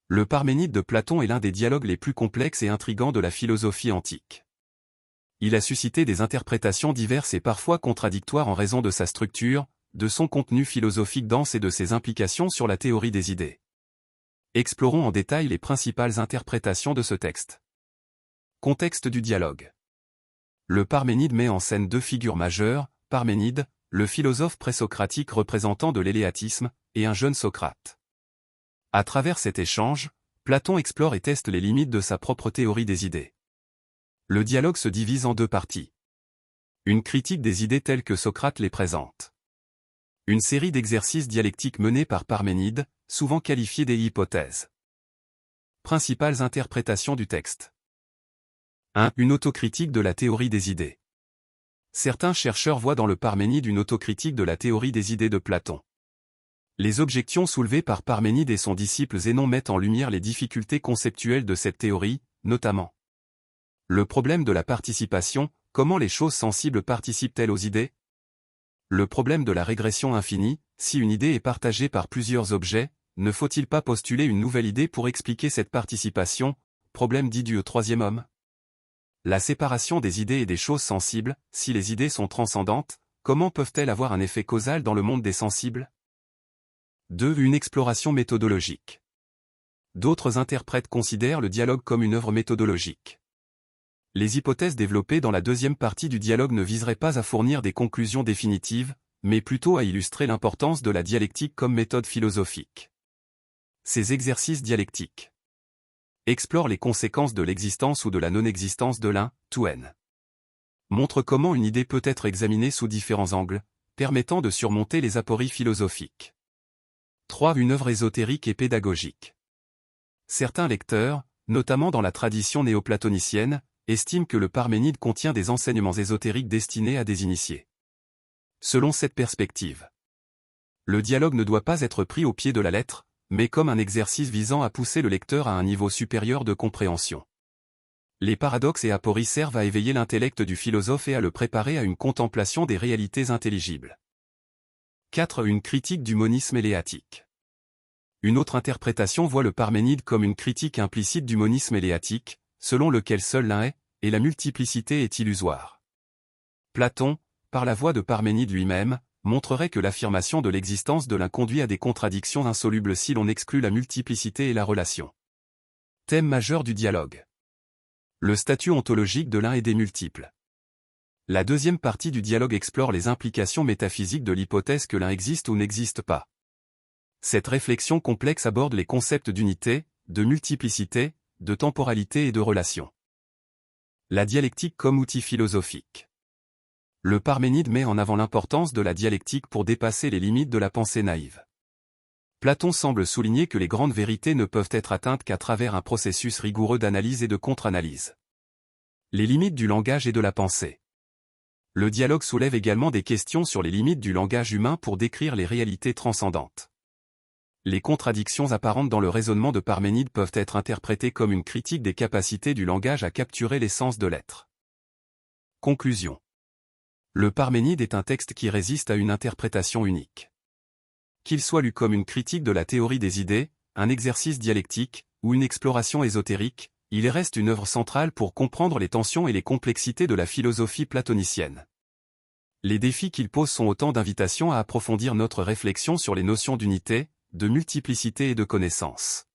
Le Parménide de Platon est l'un des dialogues les plus complexes et intrigants de la philosophie antique. Il a suscité des interprétations diverses et parfois contradictoires en raison de sa structure, de son contenu philosophique dense et de ses implications sur la théorie des idées. Explorons en détail les principales interprétations de ce texte. Contexte du dialogue. Le Parménide met en scène deux figures majeures, Parménide, le philosophe présocratique représentant de l'éléatisme, et un jeune Socrate. À travers cet échange, Platon explore et teste les limites de sa propre théorie des idées. Le dialogue se divise en deux parties. Une critique des idées telles que Socrate les présente. Une série d'exercices dialectiques menés par Parménide, souvent qualifiés des hypothèses. Principales interprétations du texte. 1. Une autocritique de la théorie des idées. Certains chercheurs voient dans le Parménide une autocritique de la théorie des idées de Platon. Les objections soulevées par Parménide et son disciple Zénon mettent en lumière les difficultés conceptuelles de cette théorie, notamment le problème de la participation, comment les choses sensibles participent-elles aux idées? Le problème de la régression infinie, si une idée est partagée par plusieurs objets, ne faut-il pas postuler une nouvelle idée pour expliquer cette participation, problème dit du troisième homme? La séparation des idées et des choses sensibles, si les idées sont transcendantes, comment peuvent-elles avoir un effet causal dans le monde des sensibles? 2. Une exploration méthodologique. D'autres interprètes considèrent le dialogue comme une œuvre méthodologique. Les hypothèses développées dans la deuxième partie du dialogue ne viseraient pas à fournir des conclusions définitives, mais plutôt à illustrer l'importance de la dialectique comme méthode philosophique. Ces exercices dialectiques explorent les conséquences de l'existence ou de la non-existence de l'un, tout n. Montrent comment une idée peut être examinée sous différents angles, permettant de surmonter les apories philosophiques. 3. Une œuvre ésotérique et pédagogique. Certains lecteurs, notamment dans la tradition néoplatonicienne, estiment que le Parménide contient des enseignements ésotériques destinés à des initiés. Selon cette perspective, le dialogue ne doit pas être pris au pied de la lettre, mais comme un exercice visant à pousser le lecteur à un niveau supérieur de compréhension. Les paradoxes et apories servent à éveiller l'intellect du philosophe et à le préparer à une contemplation des réalités intelligibles. 4. Une critique du monisme éléatique. Une autre interprétation voit le Parménide comme une critique implicite du monisme éléatique, selon lequel seul l'un est, et la multiplicité est illusoire. Platon, par la voix de Parménide lui-même, montrerait que l'affirmation de l'existence de l'un conduit à des contradictions insolubles si l'on exclut la multiplicité et la relation. Thème majeur du dialogue. Le statut ontologique de l'un et des multiples. La deuxième partie du dialogue explore les implications métaphysiques de l'hypothèse que l'un existe ou n'existe pas. Cette réflexion complexe aborde les concepts d'unité, de multiplicité, de temporalité et de relation. La dialectique comme outil philosophique. Le Parménide met en avant l'importance de la dialectique pour dépasser les limites de la pensée naïve. Platon semble souligner que les grandes vérités ne peuvent être atteintes qu'à travers un processus rigoureux d'analyse et de contre-analyse. Les limites du langage et de la pensée. Le dialogue soulève également des questions sur les limites du langage humain pour décrire les réalités transcendantes. Les contradictions apparentes dans le raisonnement de Parménide peuvent être interprétées comme une critique des capacités du langage à capturer l'essence de l'être. Conclusion. Le Parménide est un texte qui résiste à une interprétation unique. Qu'il soit lu comme une critique de la théorie des idées, un exercice dialectique, ou une exploration ésotérique, il reste une œuvre centrale pour comprendre les tensions et les complexités de la philosophie platonicienne. Les défis qu'il pose sont autant d'invitations à approfondir notre réflexion sur les notions d'unité, de multiplicité et de connaissance.